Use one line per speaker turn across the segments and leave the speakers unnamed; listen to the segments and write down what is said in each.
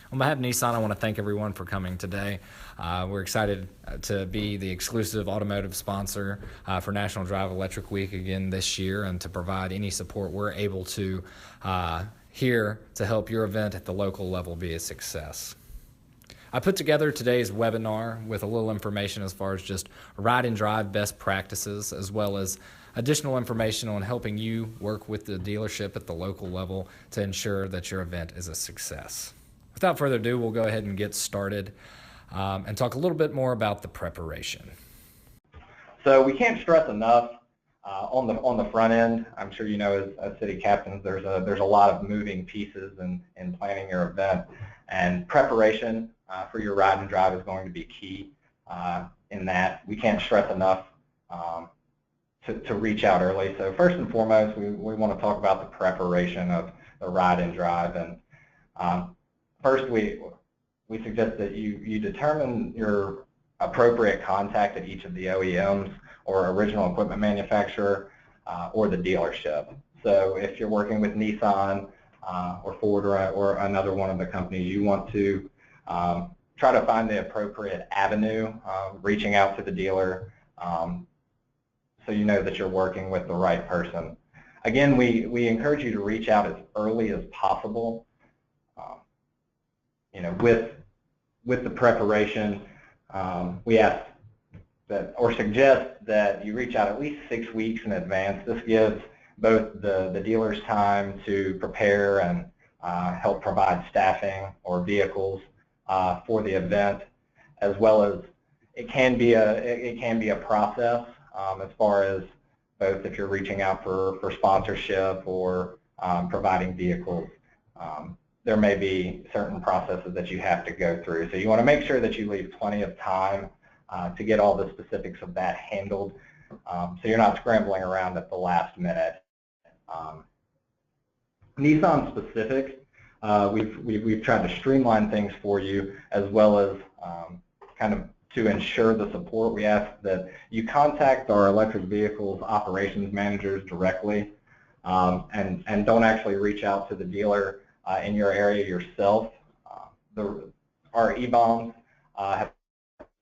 On behalf of Nissan, I want to thank everyone for coming today. We're excited to be the exclusive automotive sponsor for National Drive Electric Week again this year, and to provide any support we're able to here to help your event at the local level be a success. I put together today's webinar with a little information as far as just ride and drive best practices, as well as additional information on helping you work with the dealership at the local level to ensure that your event is a success. Without further ado, we'll go ahead and get started and talk a little bit more about the preparation.
So we can't stress enough on the front end. I'm sure you know, as city captains, there's a lot of moving pieces in planning your event, and preparation for your ride and drive is going to be key in that. We can't stress enough to reach out early. So first and foremost, we want to talk about the preparation of the ride and drive. And first, we suggest that you determine your appropriate contact at each of the OEMs or original equipment manufacturer or the dealership. So if you're working with Nissan or Ford or another one of the companies, you want to try to find the appropriate avenue, reaching out to the dealer so you know that you're working with the right person. Again, we encourage you to reach out as early as possible. You know, with the preparation, we ask that, or suggest that you reach out at least 6 weeks in advance. This gives both the dealers time to prepare and help provide staffing or vehicles for the event, as well as it can be a process as far as both if you're reaching out for sponsorship or providing vehicles. There may be certain processes that you have to go through. So you want to make sure that you leave plenty of time to get all the specifics of that handled, so you're not scrambling around at the last minute. Nissan specific, we've tried to streamline things for you, as well as kind of to ensure the support. We ask that you contact our electric vehicles operations managers directly, and don't actually reach out to the dealer in your area yourself. Our EBOMs have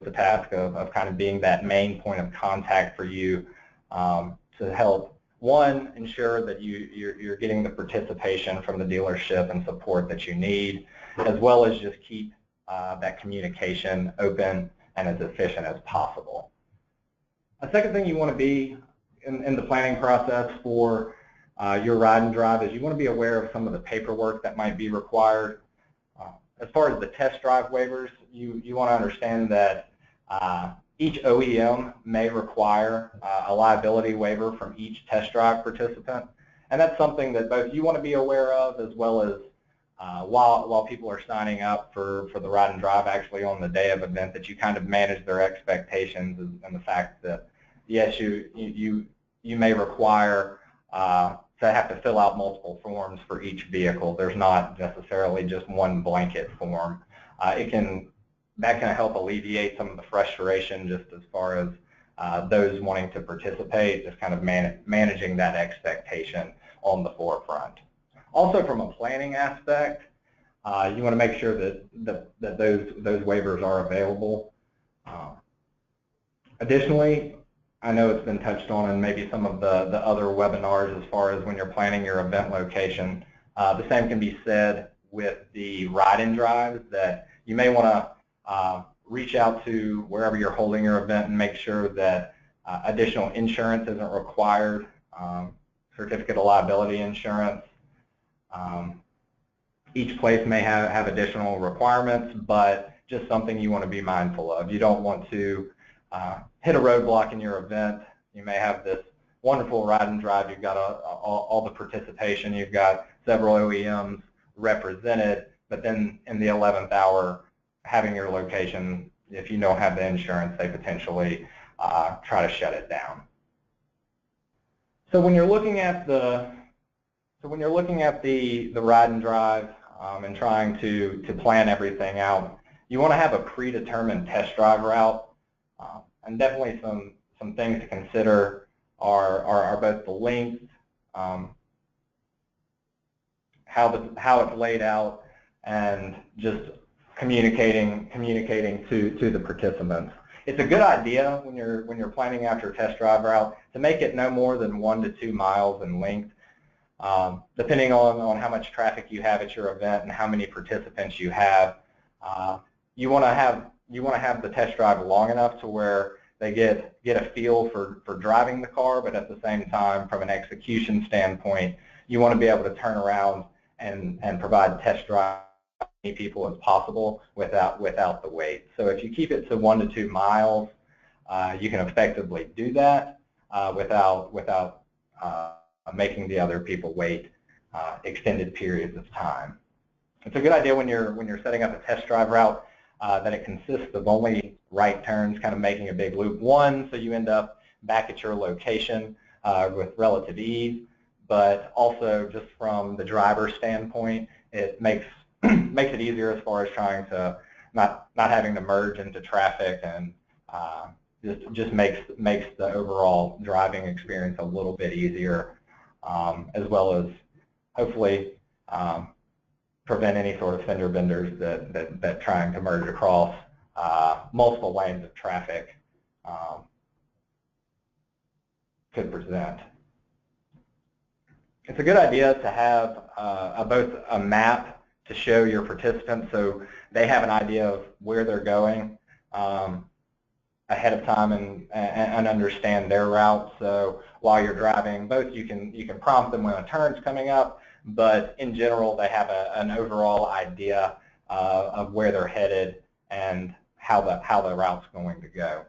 the task of kind of being that main point of contact for you to help, one, ensure that you're getting the participation from the dealership and support that you need, as well as just keep that communication open and as efficient as possible. A second thing you want to be in the planning process for your ride and drive is you want to be aware of some of the paperwork that might be required. As far as the test drive waivers, you want to understand that each OEM may require a liability waiver from each test drive participant, and that's something that both you want to be aware of, as well as while people are signing up for the ride and drive actually on the day of event, that you kind of manage their expectations, and the fact that yes, you may require to have to fill out multiple forms for each vehicle. There's not necessarily just one blanket form. That can help alleviate some of the frustration just as far as those wanting to participate, just kind of managing that expectation on the forefront. Also, from a planning aspect, you want to make sure that those waivers are available. Additionally, I know it's been touched on in maybe some of the other webinars as far as when you're planning your event location. The same can be said with the ride and drives, that you may want to reach out to wherever you're holding your event and make sure that additional insurance isn't required, certificate of liability insurance. Each place may have additional requirements, but just something you want to be mindful of. You don't want to hit a roadblock in your event. You may have this wonderful ride and drive. You've got all the participation. You've got several OEMs represented, but then in the 11th hour, having your location, if you don't have the insurance, they potentially try to shut it down. So when you're looking at the ride and drive and trying to plan everything out, you want to have a predetermined test drive route. And definitely some things to consider are both the length, how it's laid out, and just communicating to the participants. It's a good idea when you're planning out your test drive route to make it no more than 1 to 2 miles in length, depending on how much traffic you have at your event and how many participants you have. You want to have the test drive long enough to where they get a feel for driving the car, but at the same time, from an execution standpoint, you want to be able to turn around and provide test drive as many people as possible without the wait. So if you keep it to 1 to 2 miles, you can effectively do that without making the other people wait extended periods of time. It's a good idea when you're setting up a test drive route that it consists of only right turns, kind of making a big loop. One, so you end up back at your location with relative ease, but also just from the driver's standpoint, it makes it easier as far as trying to not having to merge into traffic, and just makes the overall driving experience a little bit easier, as well as hopefully prevent any sort of fender benders that trying to merge across multiple lanes of traffic could present. It's a good idea to have both a map to show your participants so they have an idea of where they're going ahead of time and understand their route. So while you're driving, both you can prompt them when a turn's coming up, but in general they have an overall idea of where they're headed and how the route's going to go.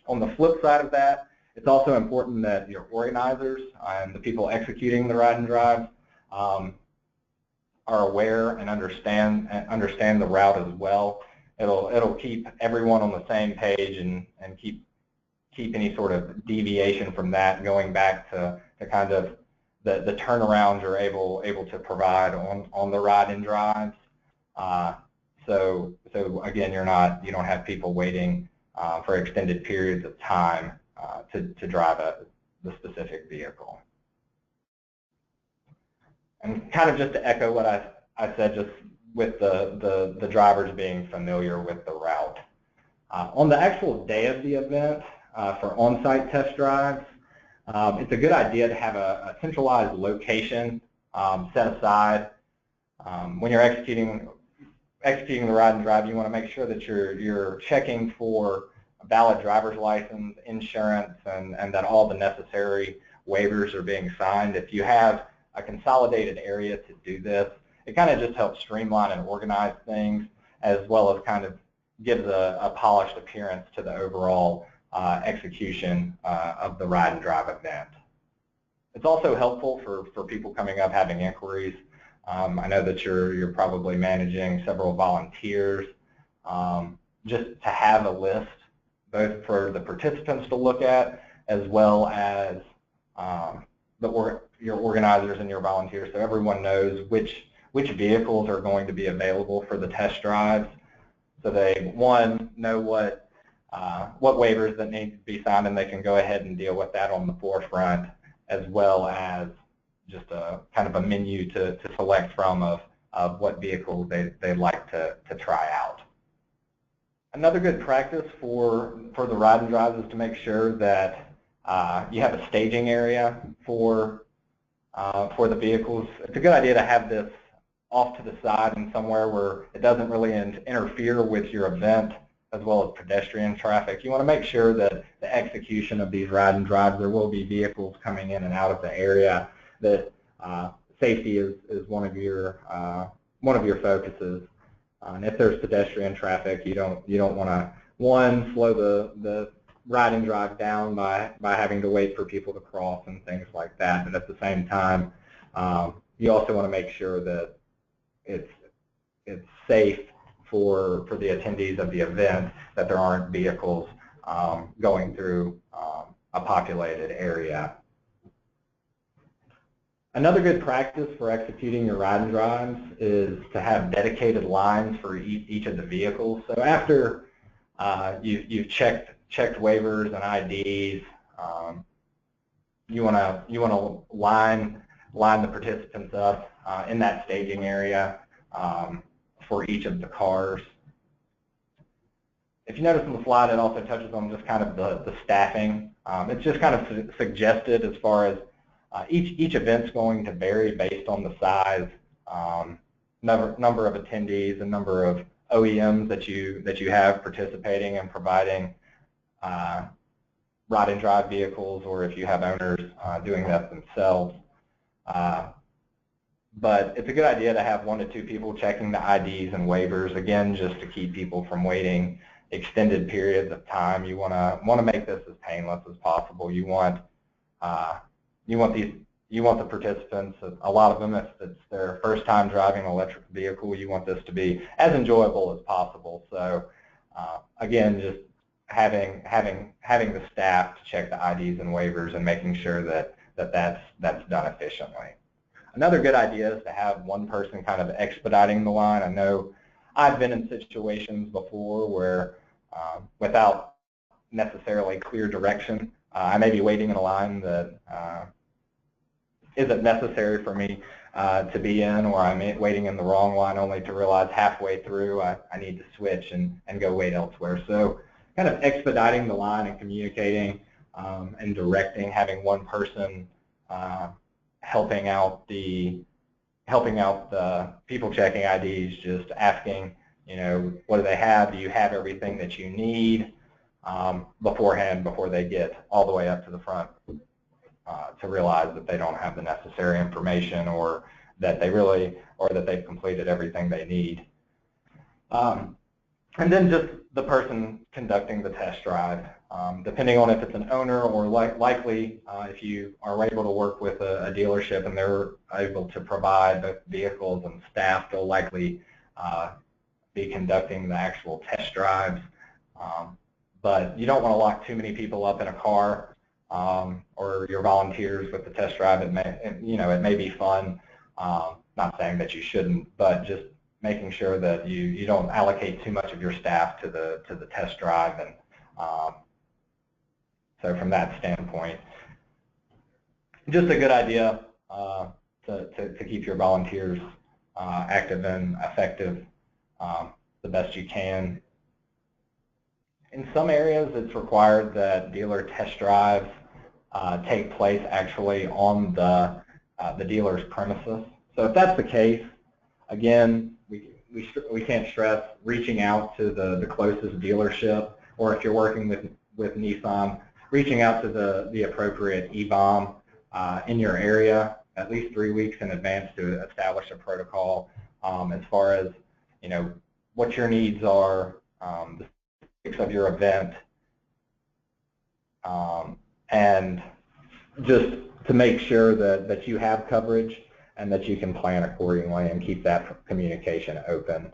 On the flip side of that, it's also important that your organizers and the people executing the ride and drive are aware and understand the route as well. It'll keep everyone on the same page and keep any sort of deviation from that going back to kind of the turnarounds you're able to provide on the ride and drives. So again, you don't have people waiting for extended periods of time to drive the specific vehicle. And kind of just to echo what I said, just with the drivers being familiar with the route. On the actual day of the event, for on-site test drives, it's a good idea to have a centralized location set aside. When you're executing the ride and drive, you want to make sure that you're checking for a valid driver's license, insurance, and that all the necessary waivers are being signed. If you have a consolidated area to do this, it kind of just helps streamline and organize things, as well as kind of gives a polished appearance to the overall execution of the ride and drive event. It's also helpful for people coming up having inquiries. I know that you're probably managing several volunteers. Just to have a list, both for the participants to look at, as well as your organizers and your volunteers, so everyone knows which vehicles are going to be available for the test drives. So they, one, know what waivers that need to be signed, and they can go ahead and deal with that on the forefront, as well as just a kind of a menu to select from of what vehicles they'd like to try out. Another good practice for the ride and drives is to make sure that you have a staging area for the vehicles. It's a good idea to have this off to the side and somewhere where it doesn't really interfere with your event, as well as pedestrian traffic. You want to make sure that the execution of these ride and drives, there will be vehicles coming in and out of the area, that safety is one of your focuses. And if there's pedestrian traffic, you don't want to, one, slow the ride and drive down by having to wait for people to cross and things like that. But at the same time, you also want to make sure that it's safe for the attendees of the event, that there aren't vehicles going through a populated area. Another good practice for executing your ride and drives is to have dedicated lines for each of the vehicles. So after you've checked waivers and IDs, you want to line the participants up in that staging area for each of the cars. If you notice on the slide, it also touches on just kind of the staffing. It's just kind of suggested as far as each event's going to vary based on the size, number of attendees, and number of OEMs that you have participating and providing ride and drive vehicles, or if you have owners doing that themselves. But it's a good idea to have 1 to 2 people checking the IDs and waivers, again, just to keep people from waiting extended periods of time. You want to make this as painless as possible. You want the participants, a lot of them, if it's their first time driving an electric vehicle, you want this to be as enjoyable as possible. So again, just having the staff to check the IDs and waivers and making sure that's done efficiently. Another good idea is to have one person kind of expediting the line. I know I've been in situations before where without necessarily clear direction, I may be waiting in a line that isn't necessary for me to be in, or I'm waiting in the wrong line only to realize halfway through I need to switch and go wait elsewhere. So kind of expediting the line and communicating and directing, having one person helping out the people checking IDs, just asking, what do they have? Do you have everything that you need beforehand, before they get all the way up to the front to realize that they don't have the necessary information, or that they've completed everything they need. And then just the person conducting the test drive. Depending on if it's an owner, or likely if you are able to work with a dealership and they're able to provide the vehicles and staff, they'll likely be conducting the actual test drives. But you don't want to lock too many people up in a car, or your volunteers with the test drive. It may be fun. Not saying that you shouldn't, but just making sure that you don't allocate too much of your staff to the test drive. And so from that standpoint, just a good idea to keep your volunteers active and effective the best you can. In some areas, it's required that dealer test drives take place actually on the dealer's premises. So if that's the case, again, we can't stress reaching out to the closest dealership, or if you're working with Nissan, reaching out to the appropriate EBOM in your area at least 3 weeks in advance to establish a protocol as far as what your needs are, the specifics of your event, and just to make sure that you have coverage and that you can plan accordingly and keep that communication open.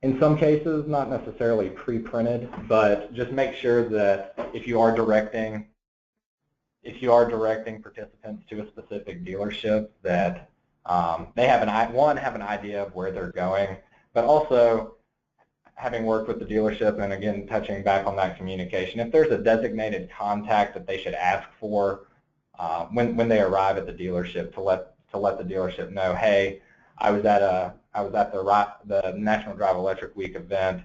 In some cases, not necessarily pre-printed, but just make sure that if you are directing participants to a specific dealership, that they have an idea of where they're going, but also, having worked with the dealership, and again touching back on that communication, if there's a designated contact that they should ask for when they arrive at the dealership, to let the dealership know, hey, I was at the National Drive Electric Week event,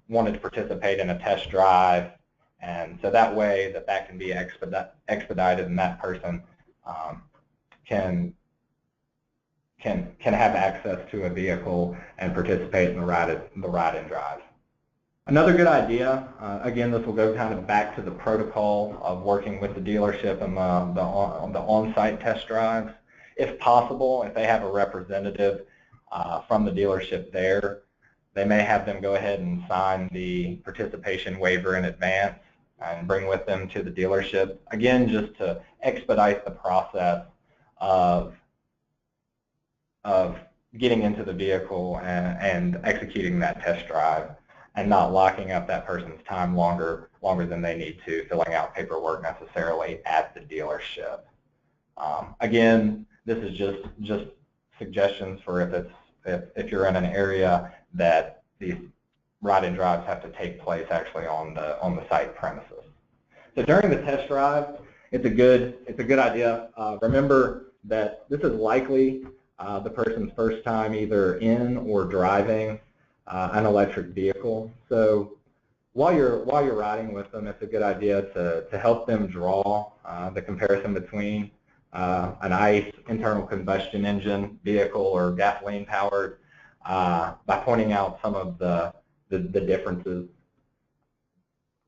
wanted to participate in a test drive, and so that way that can be expedited, and that person can have access to a vehicle and participate in the ride and drive. Another good idea, again, this will go kind of back to the protocol of working with the dealership and the on-site test drives. If possible, if they have a representative from the dealership there, they may have them go ahead and sign the participation waiver in advance and bring with them to the dealership. Again, just to expedite the process of getting into the vehicle and executing that test drive, and not locking up that person's time longer than they need to, filling out paperwork necessarily at the dealership. Again, this is just suggestions for if you're in an area that these ride and drives have to take place actually on the site premises. So during the test drive, it's a good idea. Remember that this is likely the person's first time either in or driving an electric vehicle. So while you're riding with them, it's a good idea to help them draw the comparison between an ICE internal combustion engine vehicle or gasoline powered by pointing out some of the differences.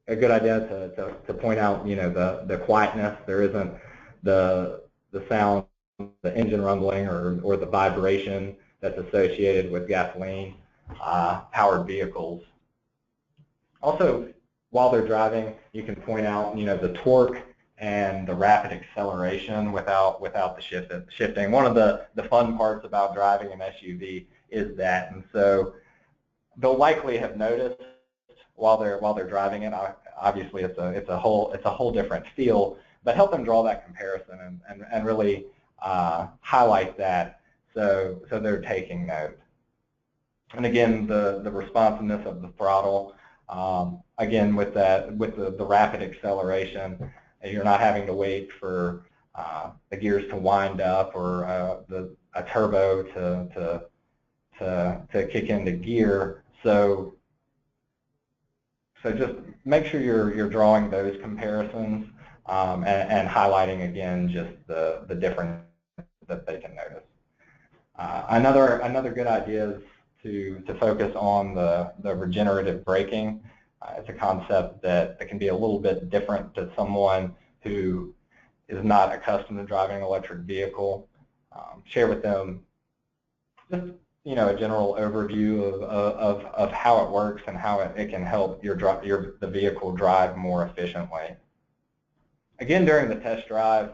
A good idea to point out, the quietness. There isn't the sound, the engine rumbling or the vibration that's associated with gasoline powered vehicles. Also, while they're driving, you can point out, the torque and the rapid acceleration without the shifting. One of the fun parts about driving an SUV is that, and so they'll likely have noticed while they're driving it. Obviously, it's a whole different feel, but help them draw that comparison and really highlight that so they're taking note. And again, the responsiveness of the throttle. Again, with the rapid acceleration, you're not having to wait for the gears to wind up or a turbo to kick into gear. So just make sure you're drawing those comparisons and highlighting again just the difference that they can notice. Another good idea is to focus on the regenerative braking. It's a concept that can be a little bit different to someone who is not accustomed to driving an electric vehicle. Share with them just a general overview of how it works and how it can help the vehicle drive more efficiently. Again, during the test drive,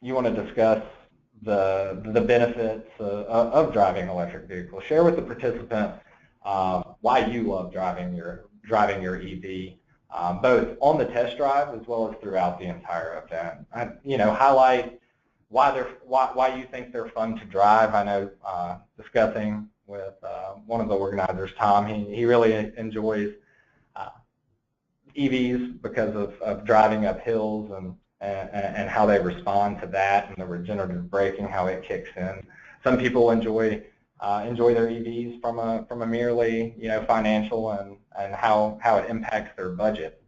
you want to discuss the benefits of driving an electric vehicle. Share with the participant why you love driving your EV, both on the test drive as well as throughout the entire event. Highlight why you think they're fun to drive. I know discussing with one of the organizers, Tom, he really enjoys EVs because of driving up hills and how they respond to that, and the regenerative braking, how it kicks in. Some people enjoy their EVs from a merely financial and how it impacts their budget.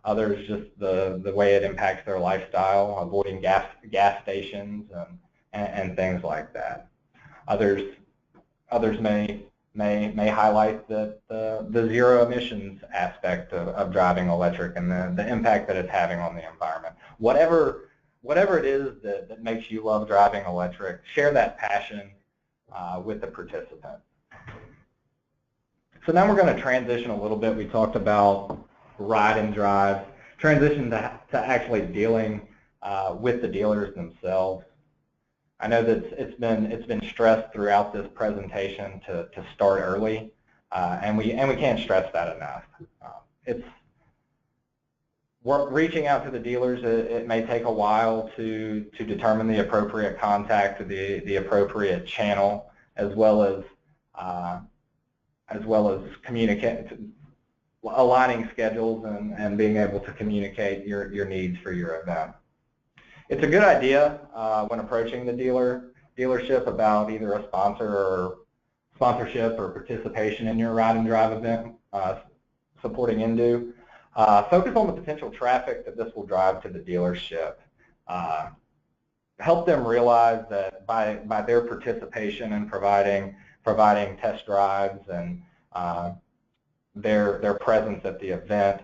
Others just the way it impacts their lifestyle, avoiding gas stations and things like that. Others may highlight the zero emissions aspect of driving electric and the impact that it's having on the environment. Whatever it is that makes you love driving electric, share that passion with the participant. So now we're going to transition a little bit. We talked about ride and drive, transition to actually dealing with the dealers themselves. I know that it's been stressed throughout this presentation to start early, and we can't stress that enough. We're reaching out to the dealers. It may take a while to determine the appropriate contact, the appropriate channel, as well as communicate, aligning schedules and being able to communicate your needs for your event. It's a good idea when approaching the dealership about either a sponsorship or participation in your ride and drive event, supporting Indue. Focus on the potential traffic that this will drive to the dealership. Help them realize that by their participation in providing test drives and their presence at the event,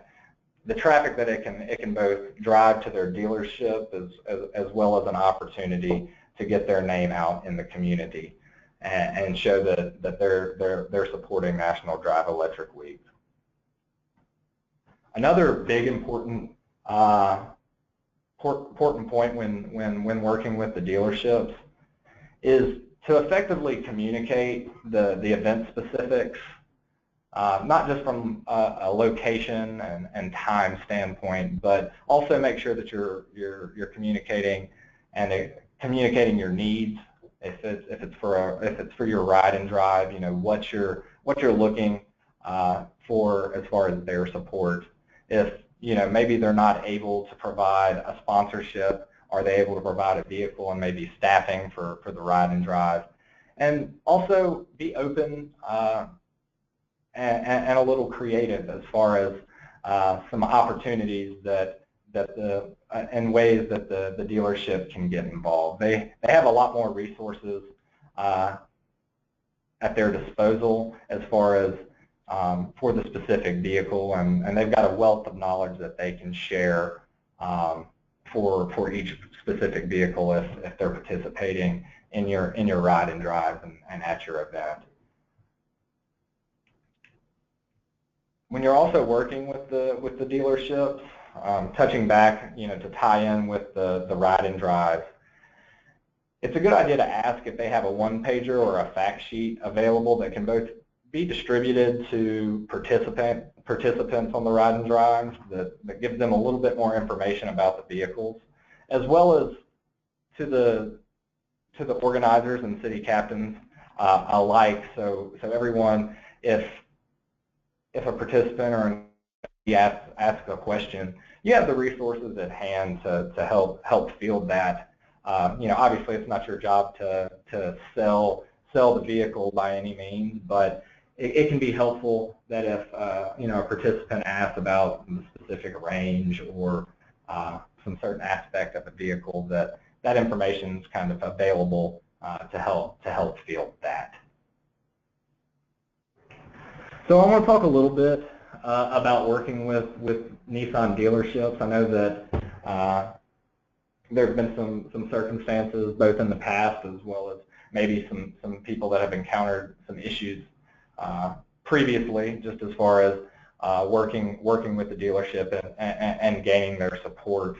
the traffic that it can both drive to their dealership as well as an opportunity to get their name out in the community and show that they're supporting National Drive Electric Week. Another big important point when working with the dealerships is to effectively communicate the event specifics. Not just from a location and time standpoint, but also make sure that you're communicating communicating your needs. If it's for your ride and drive, what you're looking for as far as their support. If maybe they're not able to provide a sponsorship Are they able to provide a vehicle and maybe staffing for the ride and drive? And also be open and a little creative as far as some opportunities and ways that the dealership can get involved. They have a lot more resources at their disposal as far as for the specific vehicle, and they've got a wealth of knowledge that they can share for each specific vehicle if they're participating in your ride and drive and at your event. When you're also working with the dealerships, touching back, to tie in with the ride and drive, it's a good idea to ask if they have a one-pager or a fact sheet available that can both be distributed to participants on the ride and drive that gives them a little bit more information about the vehicles, as well as to the organizers and city captains alike. So everyone, if a participant or asks a question, you have the resources at hand to help field that. Obviously it's not your job to sell the vehicle by any means, but it can be helpful that if a participant asks about the specific range or some certain aspect of the vehicle, that information is kind of available to help field that. So I want to talk a little bit about working with Nissan dealerships. I know that there have been some circumstances both in the past as well as maybe some people that have encountered some issues previously, just as far as working with the dealership and gaining their support.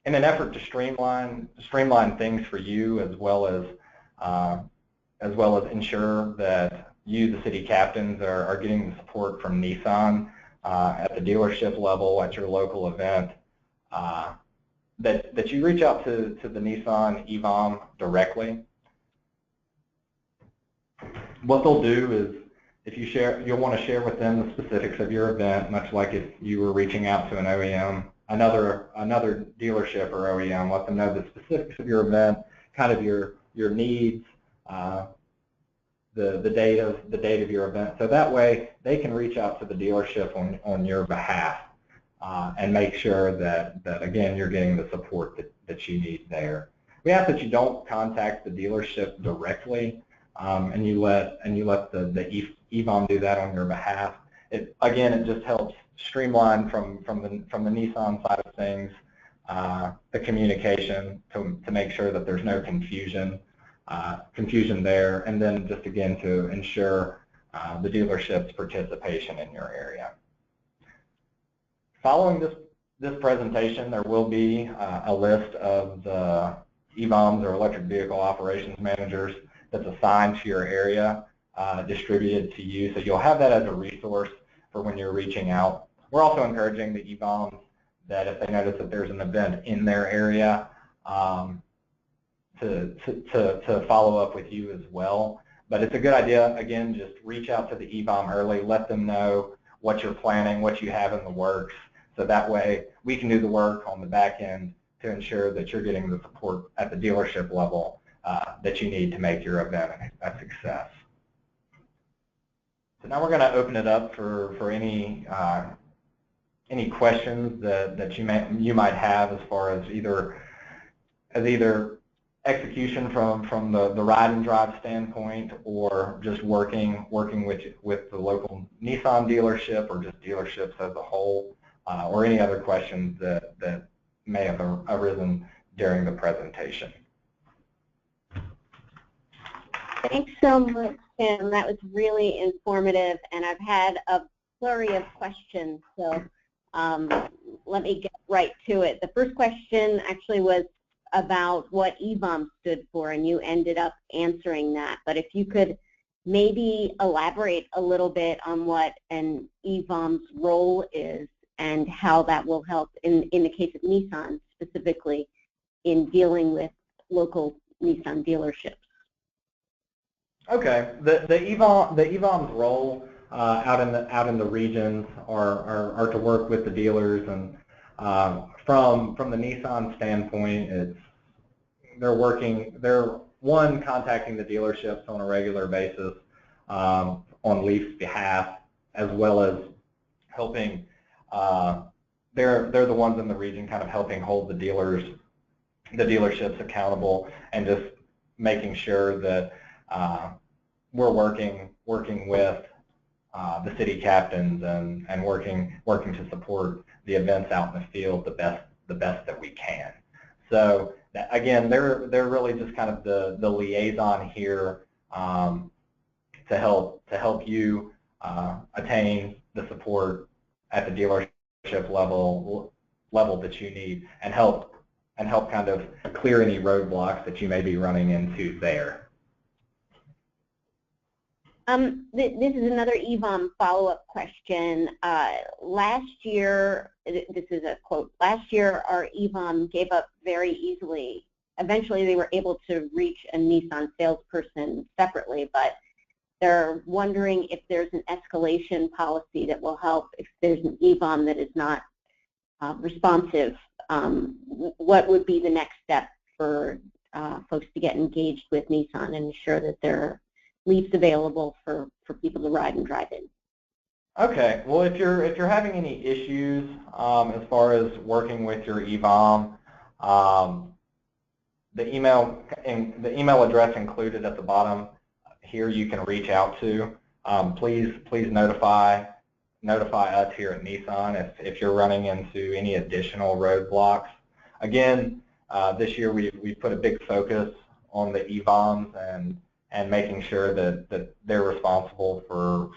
In an effort to streamline things for you, as well as ensure that you, the city captains, are getting the support from Nissan at the dealership level at your local event, that you reach out to the Nissan EVOM directly. What they'll do is, if you share, you'll want to share with them the specifics of your event, much like if you were reaching out to an OEM, another dealership or OEM. Let them know the specifics of your event, kind of your needs, the date of your event, so that way they can reach out to the dealership on your behalf and make sure that again you're getting the support that you need there. We ask that you don't contact the dealership directly, and you let the EVOM do that on your behalf. It just helps streamline from the Nissan side of things the communication to make sure that there's no confusion there, and then just again to ensure the dealership's participation in your area. Following this presentation, there will be a list of the EVOMs or electric vehicle operations managers that's assigned to your area, distributed to you, so you'll have that as a resource for when you're reaching out. We're also encouraging the EVOMs that if they notice that there's an event in their area, to follow up with you as well. But it's a good idea, again, just reach out to the EVOM early, let them know what you're planning, what you have in the works, so that way we can do the work on the back end to ensure that you're getting the support at the dealership level that you need to make your event a success. So now we're going to open it up for any questions that you might have as far as either execution from the ride and drive standpoint, or just working with the local Nissan dealership, or just dealerships as a whole, or any other questions that may have arisen during the presentation.
Thanks so much, Tim. That was really informative, and I've had a flurry of questions, so let me get right to it. The first question actually was about what EVOM stood for, and you ended up answering that. But if you could maybe elaborate a little bit on what an EVOM's role is and how that will help in the case of Nissan specifically in dealing with local Nissan dealerships.
Okay, the EVOM's role out in the regions are to work with the dealers and from the Nissan standpoint, they're contacting the dealerships on a regular basis on Leaf's behalf, as well as helping. They're the ones in the region kind of helping hold the dealerships accountable, and just making sure that we're working with the city captains and working to support the events out in the field the best that we can. So again, they're really just kind of the liaison here to help you attain the support at the dealership level that you need, and help kind of clear any roadblocks that you may be running into there.
This is another EVOM follow-up question. Last year, this is a quote, last year our EVOM gave up very easily. Eventually they were able to reach a Nissan salesperson separately, but they're wondering if there's an escalation policy that will help if there's an EVOM that is not responsive. What would be the next step for folks to get engaged with Nissan and ensure that there are Leafs available for people to ride and drive in?
Okay, well, if you're having any issues as far as working with your EVOM, the email address included at the bottom here you can reach out to. Please notify us here at Nissan if you're running into any additional roadblocks. Again, this year we put a big focus on the EVOMs and making sure that they're responsible for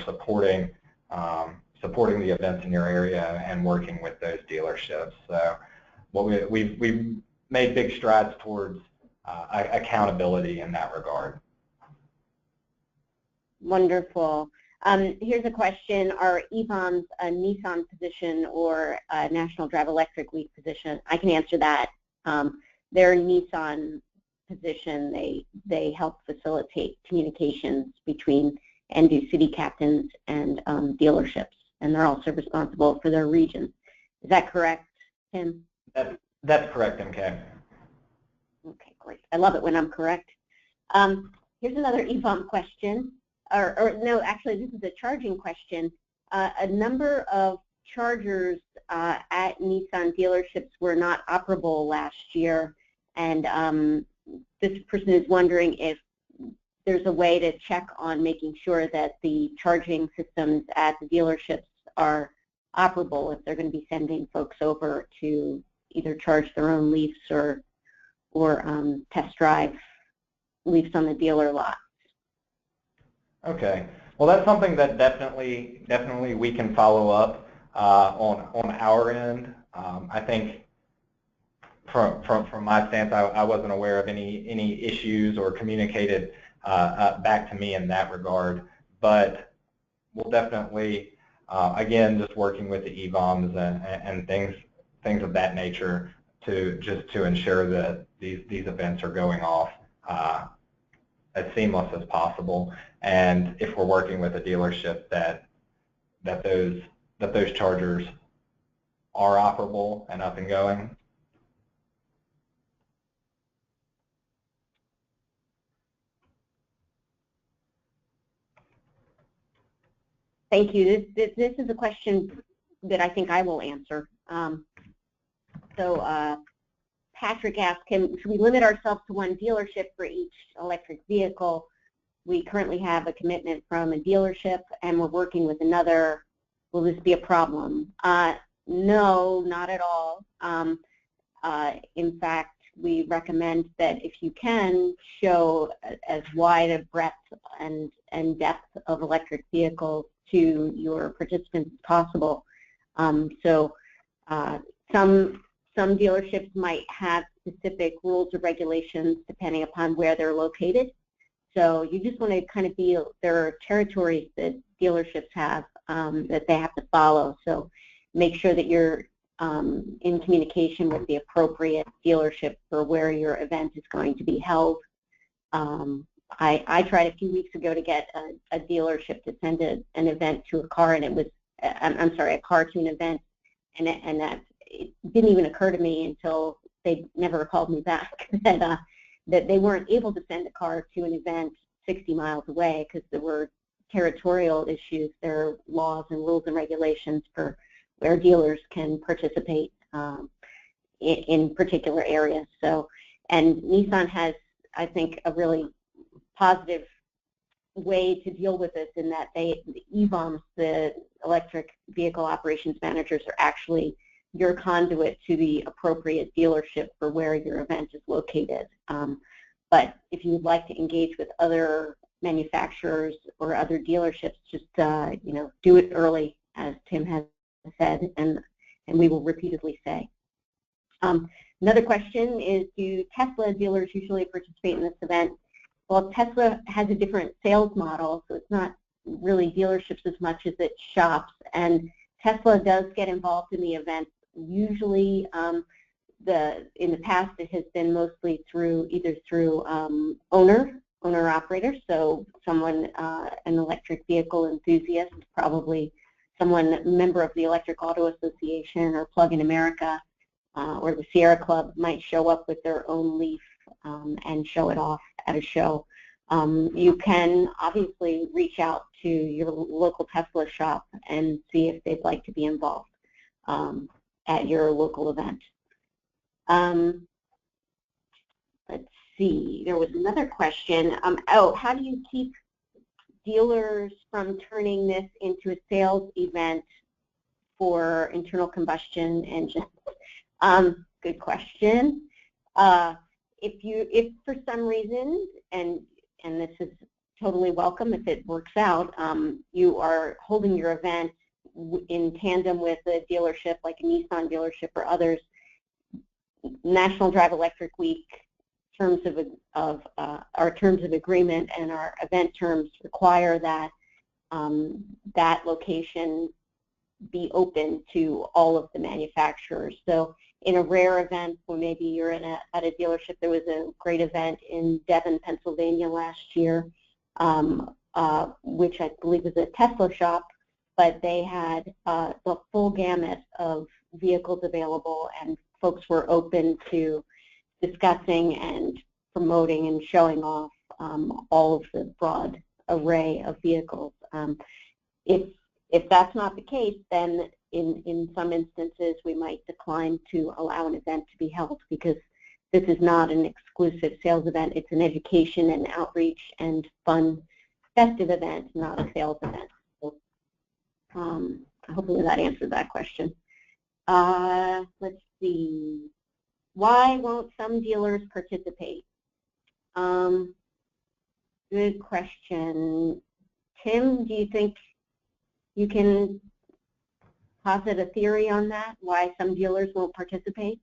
supporting the events in your area and working with those dealerships. So we've made big strides towards accountability in that regard. Wonderful.
Here's a question. Are EVOMs a Nissan position or a National Drive Electric Week position? I can answer that. They're a Nissan position. They help facilitate communications between ND city captains and dealerships, and they're also responsible for their region. Is that correct, Tim?
That's correct, MK.
Okay, great. I love it when I'm correct. Here's another EVOM question. Or no, actually, this is a charging question. A number of chargers at Nissan dealerships were not operable last year, and this person is wondering if there's a way to check on making sure that the charging systems at the dealerships are operable if they're going to be sending folks over to either charge their own Leafs or test drive Leafs on the dealer lot.
Okay. Well, that's something that definitely we can follow up on our end. I think from my stance, I wasn't aware of any issues or communicated back to me in that regard. But we'll definitely, again, just working with the EVOMs and things of that nature to ensure that these events are going off as seamless as possible. And if we're working with a dealership that those chargers are operable and up and going.
Thank you. This is a question that I think I will answer. Patrick asked, should we limit ourselves to one dealership for each electric vehicle? We currently have a commitment from a dealership and we're working with another. Will this be a problem? No, not at all. In fact, we recommend that if you can show as wide a breadth and depth of electric vehicles to your participants as possible. Some dealerships might have specific rules or regulations depending upon where they're located. So you just want to kind of feel there are territories that dealerships have that they have to follow. So make sure that you're in communication with the appropriate dealership for where your event is going to be held. I tried a few weeks ago to get a dealership to send an event to a car, and it was, I'm sorry, a car to an event, and that it didn't even occur to me until they never called me back that they weren't able to send a car to an event 60 miles away because there were territorial issues. There are laws and rules and regulations for where dealers can participate in particular areas. So, and Nissan has, I think, a really positive way to deal with this in that the EVOMs, the electric vehicle operations managers, are actually your conduit to the appropriate dealership for where your event is located. But if you would like to engage with other manufacturers or other dealerships, just do it early, as Tim has said, and we will repeatedly say. Another question is, do Tesla dealers usually participate in this event? Well, Tesla has a different sales model, so it's not really dealerships as much as it's shops, and Tesla does get involved in the event. Usually, in the past, it has been mostly either through owner-operator, so someone, an electric vehicle enthusiast, probably someone, member of the Electric Auto Association or Plug-in America, or the Sierra Club might show up with their own Leaf and show it off at a show. You can obviously reach out to your local Tesla shop and see if they'd like to be involved at your local event. Let's see, there was another question. How do you keep dealers from turning this into a sales event for internal combustion engines? Good question. If for some reason, and this is totally welcome if it works out, you are holding your event in tandem with a dealership like a Nissan dealership or others, National Drive Electric Week terms of our terms of agreement and our event terms require that that location be open to all of the manufacturers. So in a rare event where maybe you're at a dealership, there was a great event in Devon, Pennsylvania last year, which I believe was a Tesla shop, but they had the full gamut of vehicles available, and folks were open to discussing and promoting and showing off all of the broad array of vehicles. If that's not the case, then in some instances we might decline to allow an event to be held, because this is not an exclusive sales event. It's an education and outreach and fun, festive event, not a sales event. So, hopefully that answered that question. Let's see. Why won't some dealers participate? Good question. Tim, do you think you can posit a theory on that, why some dealers won't participate?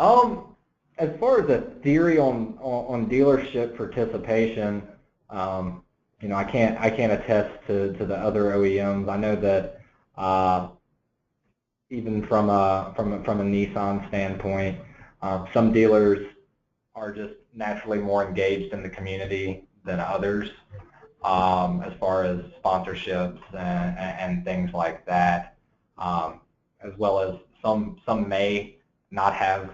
As far as a theory on dealership participation, I can't attest to the other OEMs. I know that even from a Nissan standpoint, some dealers are just naturally more engaged in the community than others, as far as sponsorships and things like that, as well as some may not have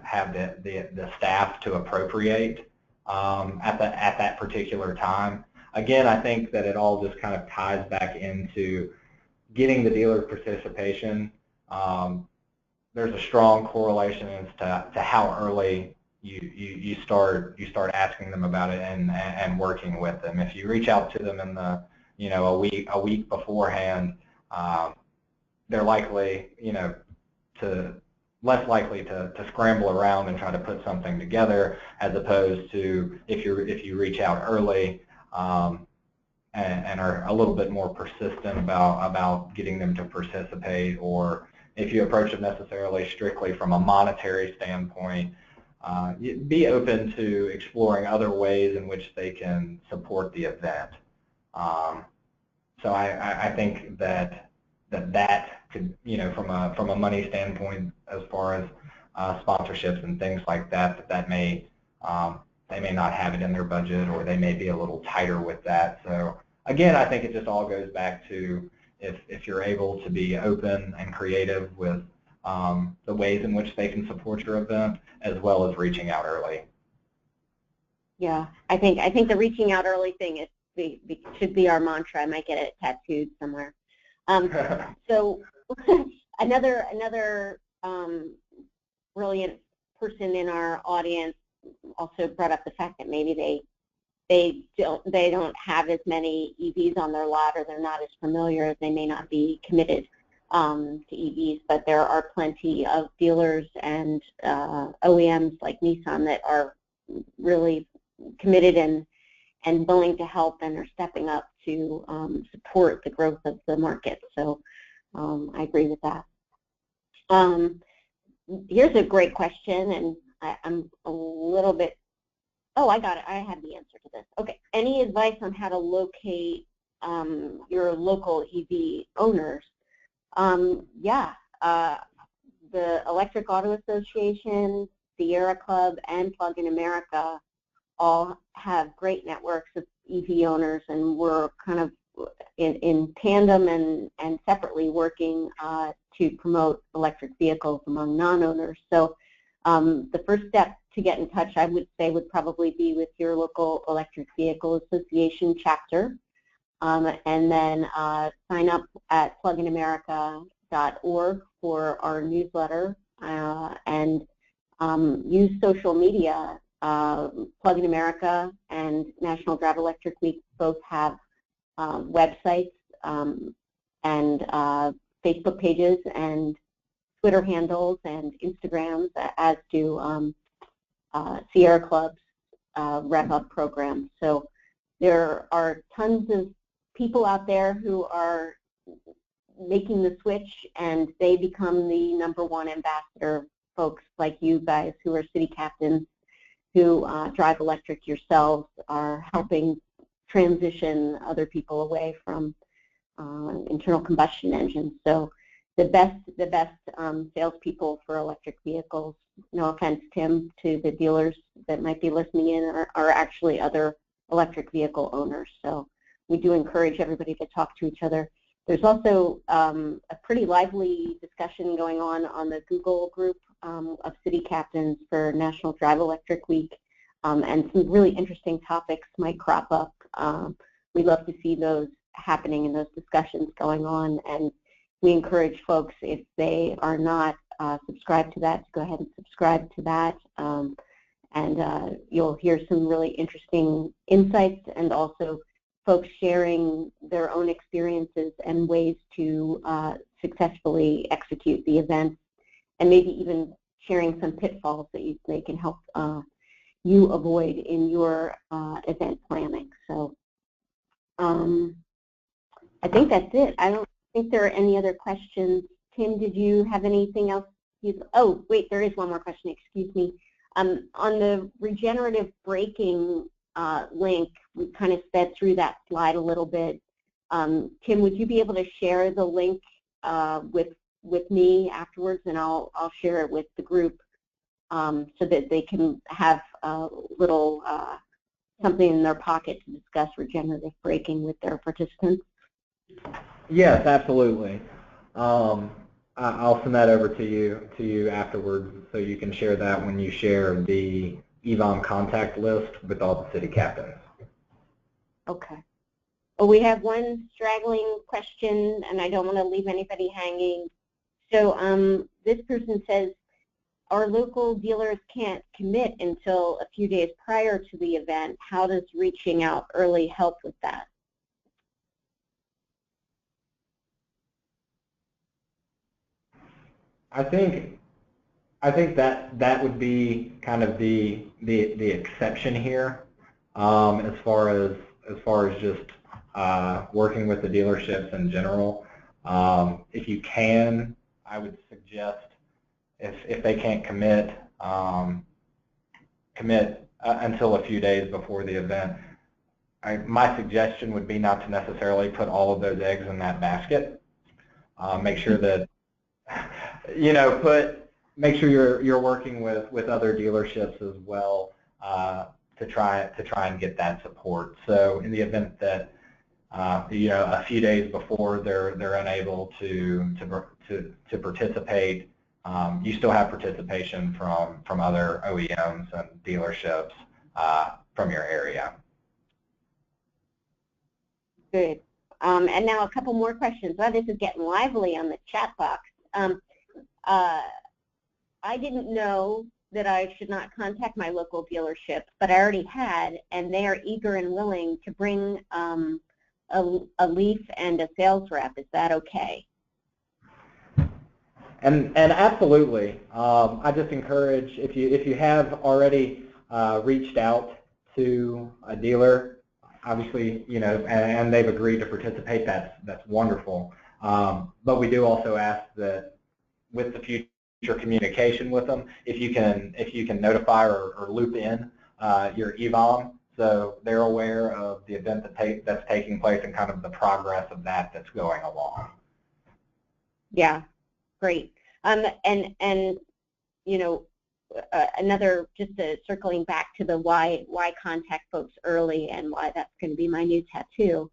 the staff to appropriate at that particular time. Again, I think that it all just kind of ties back into getting the dealer participation. There's a strong correlation as to how early you start asking them about it and working with them. If you reach out to them in the a week beforehand, they're likely less likely to scramble around and try to put something together, as opposed to if you reach out early and are a little bit more persistent about getting them to participate, or if you approach them necessarily strictly from a monetary standpoint, be open to exploring other ways in which they can support the event. So I think that could, from a money standpoint, as far as sponsorships and things like that, they may not have it in their budget, or they may be a little tighter with that. So again, I think it just all goes back to if you're able to be open and creative with the ways in which they can support your event, as well as reaching out early.
Yeah, I think the reaching out early thing should be our mantra. I might get it tattooed somewhere. So another brilliant person in our audience also brought up the fact that maybe they don't have as many EVs on their lot, or they're not as familiar. They may not be committed to EVs, but there are plenty of dealers and OEMs like Nissan that are really committed and willing to help and are stepping up to support the growth of the market. So I agree with that. Here's a great question, and I'm a little bit, oh, I got it. I have the answer to this. Okay. Any advice on how to locate your local EV owners? The Electric Auto Association, Sierra Club, and Plug-in America all have great networks of EV owners, and we're kind of in tandem and separately working to promote electric vehicles among non-owners. So the first step to get in touch, I would say, would probably be with your local Electric Vehicle Association chapter, and then sign up at pluginamerica.org for our newsletter, and use social media. Plug-in America and National Drive Electric Week both have websites and Facebook pages and Twitter handles and Instagrams, as do Sierra Club's Rev Up program. So there are tons of people out there who are making the switch, and they become the #1 ambassador. Folks like you guys who are city captains, who drive electric yourselves, are helping transition other people away from internal combustion engines. So the best salespeople for electric vehicles, no offense, Tim, to the dealers that might be listening in, are actually other electric vehicle owners. So we do encourage everybody to talk to each other. There's also a pretty lively discussion going on the Google group of city captains for National Drive Electric Week, and some really interesting topics might crop up. We'd love to see those happening and those discussions going on, and we encourage folks, if they are not subscribed to that, to go ahead and subscribe to that, and you'll hear some really interesting insights, and also folks sharing their own experiences and ways to successfully execute the events, and maybe even sharing some pitfalls that they can help you avoid in your event planning. So I think that's it. I don't think there are any other questions. Tim, did you have anything else? Oh, wait, there is one more question, excuse me. On the regenerative braking link, we kind of sped through that slide a little bit. Tim, would you be able to share the link with me afterwards, and I'll share it with the group so that they can have a little something in their pocket to discuss regenerative braking with their participants?
Yes, absolutely. I'll send that over to you afterwards, so you can share that when you share the EVOM contact list with all the city captains.
Okay. Well, we have one straggling question, and I don't want to leave anybody hanging. So this person says, our local dealers can't commit until a few days prior to the event. How does reaching out early help with that?
I think that would be kind of the exception here, as far as just working with the dealerships in general. If you can, I would suggest, if they can't commit until a few days before the event, my suggestion would be not to necessarily put all of those eggs in that basket. Make sure that make sure you're working with other dealerships as well to try and get that support. So in the event that a few days before they're unable to participate, you still have participation from other OEMs and dealerships from your area.
Good. And now a couple more questions. Wow, this is getting lively on the chat box. I didn't know that I should not contact my local dealership, but I already had, and they are eager and willing to bring a Leaf and a sales rep. Is that okay?
And absolutely, I just encourage, if you have already reached out to a dealer, obviously, you know, and they've agreed to participate, that's wonderful. But we do also ask that with the future communication with them, if you can notify or loop in your EVOM, so they're aware of the event that's taking place and kind of the progress of that's going along.
Yeah, great. And you know, another, just circling back to the why contact folks early and why that's going to be my new tattoo.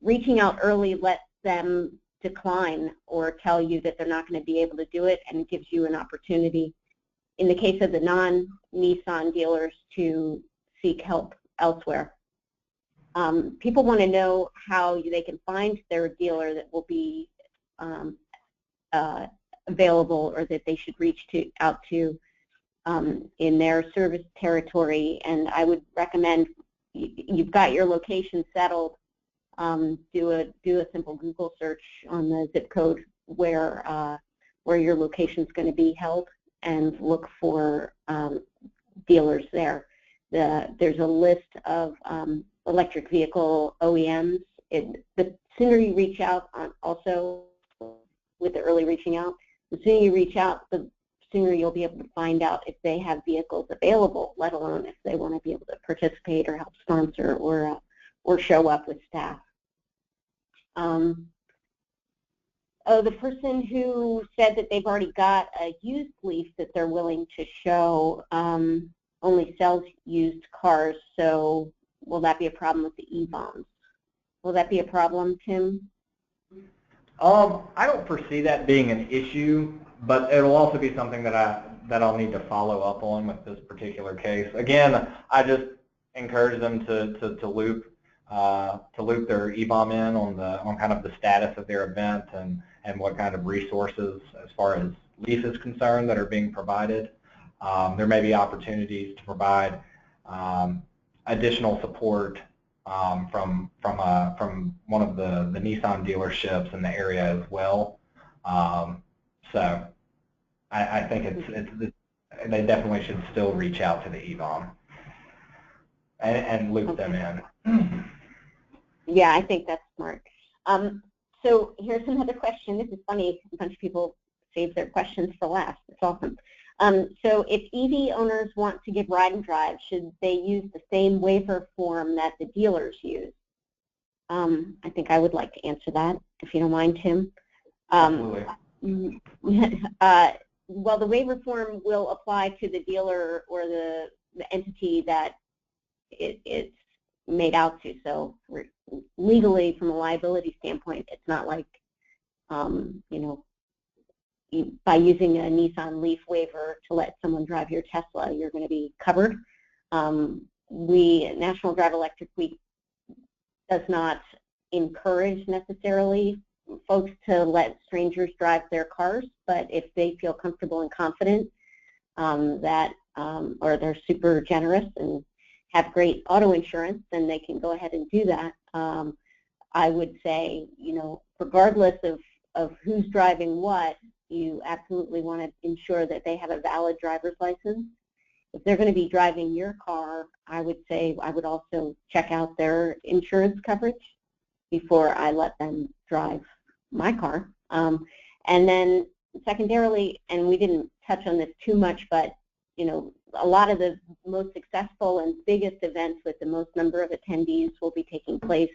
Reaching out early lets them decline or tell you that they're not going to be able to do it, and it gives you an opportunity, in the case of the non-Nissan dealers, to seek help elsewhere. People want to know how they can find their dealer that will be available, or that they should reach out to in their service territory. And I would recommend, you've got your location settled, do a simple Google search on the zip code where your location is going to be held, and look for dealers there. There's a list of electric vehicle OEMs. The sooner you reach out, also with the early reaching out, the sooner you reach out, the sooner you'll be able to find out if they have vehicles available, let alone if they want to be able to participate or help sponsor or show up with staff. The person who said that they've already got a used Leaf that they're willing to show only sells used cars, so will that be a problem with the EVOMs? Will that be a problem, Tim?
I don't foresee that being an issue, but it'll also be something that I'll need to follow up on with this particular case. Again, I just encourage them to loop their EVOM in on kind of the status of their event and what kind of resources, as far as Leaf is concerned, that are being provided. There may be opportunities to provide additional support from one of the Nissan dealerships in the area as well. So I think they definitely should still reach out to the EVOM and loop them in.
Yeah, I think that's smart. So here's another question. This is funny. A bunch of people save their questions for last. It's awesome. So if EV owners want to give ride and drive, should they use the same waiver form that the dealers use? I think I would like to answer that, if you don't mind, Tim.
Absolutely.
Well, the waiver form will apply to the dealer or the entity that it's made out to. So legally, from a liability standpoint, it's not like, you know, by using a Nissan Leaf waiver to let someone drive your Tesla, you're going to be covered. National Drive Electric Week does not encourage necessarily folks to let strangers drive their cars, but if they feel comfortable and confident or they're super generous and have great auto insurance, then they can go ahead and do that. I would say, you know, regardless of who's driving what, you absolutely want to ensure that they have a valid driver's license. If they're going to be driving your car, I would say I would also check out their insurance coverage before I let them drive my car. And then secondarily, and we didn't touch on this too much, but you know, a lot of the most successful and biggest events with the most number of attendees will be taking place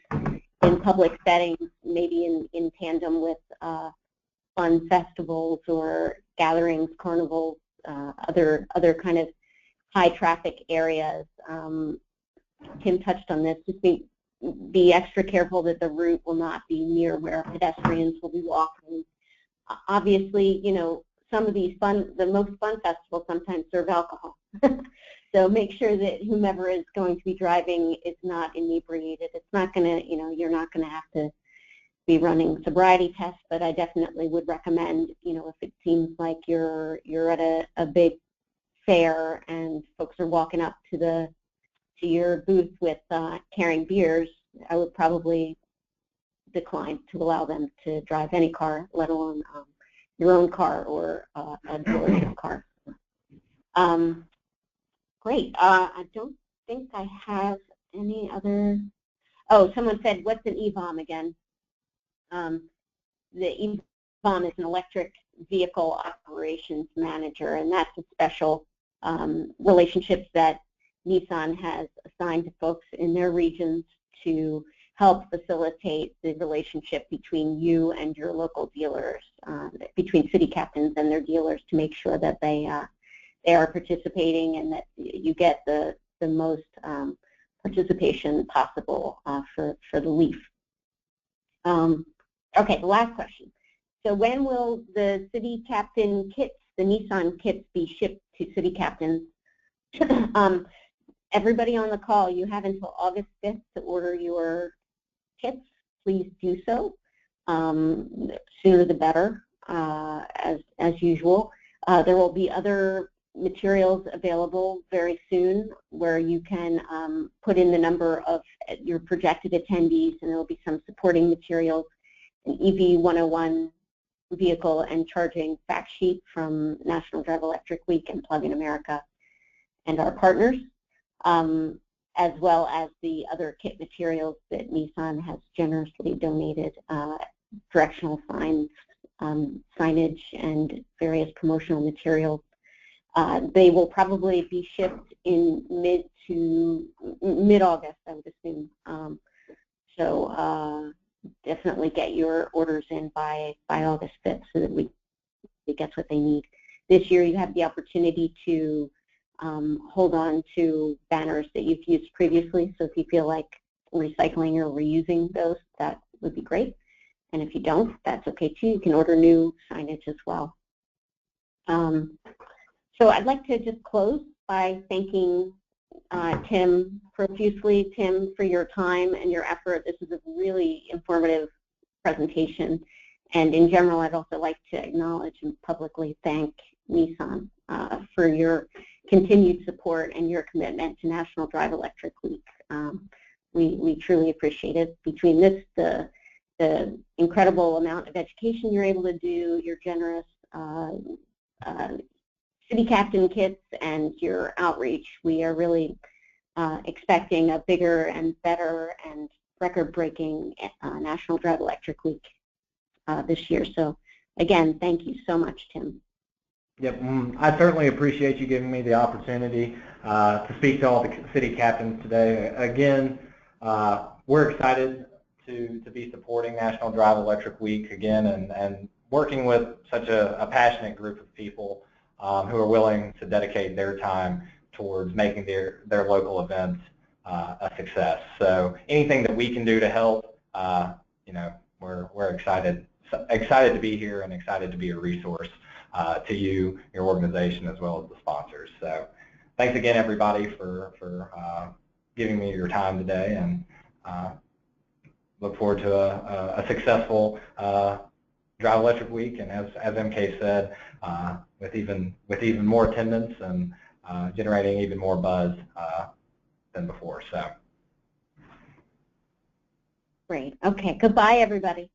in public settings, maybe in tandem with fun festivals or gatherings, carnivals, other kind of high traffic areas. Tim touched on this. Just be extra careful that the route will not be near where pedestrians will be walking. Obviously, you know, some of these the most fun festivals sometimes serve alcohol. So make sure that whomever is going to be driving is not inebriated. It's not going to, you're not going to have to be running sobriety tests, but I definitely would recommend, if it seems like you're at a big fair and folks are walking up to your booth with carrying beers, I would probably decline to allow them to drive any car, let alone your own car or a dealership car. Great. I don't think I have any other. Oh, someone said, what's an EVOM again? The EVOM is an electric vehicle operations manager, and that's a special relationship that Nissan has assigned to folks in their regions to help facilitate the relationship between you and your local dealers, between city captains and their dealers, to make sure that they are participating and that you get the most participation possible for the LEAF. Okay, the last question. So when will the city captain kits, the Nissan kits, be shipped to city captains? Everybody on the call, you have until August 5th to order your kits. Please do so. Sooner the better, as usual. There will be other materials available very soon where you can put in the number of your projected attendees, and there will be some supporting materials, an EV 101 vehicle and charging fact sheet from National Drive Electric Week and Plug in America and our partners, as well as the other kit materials that Nissan has generously donated, directional signs, signage, and various promotional materials. They will probably be shipped in mid-August, I would assume. So definitely get your orders in by August 5th so that we get what they need. This year you have the opportunity to hold on to banners that you've used previously, so if you feel like recycling or reusing those, that would be great. And if you don't, that's okay too. You can order new signage as well. So I'd like to just close by thanking Tim profusely. Tim, for your time and your effort. This is a really informative presentation. And in general, I'd also like to acknowledge and publicly thank Nissan for your continued support and your commitment to National Drive Electric Week. We truly appreciate it. Between this, the incredible amount of education you're able to do, your generous city captain kits, and your outreach, we are really expecting a bigger and better and record-breaking National Drive Electric Week this year. So again, thank you so much, Tim.
Yep, I certainly appreciate you giving me the opportunity to speak to all the city captains today. Again, we're excited to be supporting National Drive Electric Week again, and working with such a passionate group of people who are willing to dedicate their time towards making their local events a success. So anything that we can do to help, we're excited to be here and excited to be a resource to you, your organization, as well as the sponsors. So thanks again, everybody, for giving me your time today, and look forward to a successful Drive Electric Week, and as MK said, with even more attendance and generating even more buzz than before. So
great. Okay. Goodbye, everybody.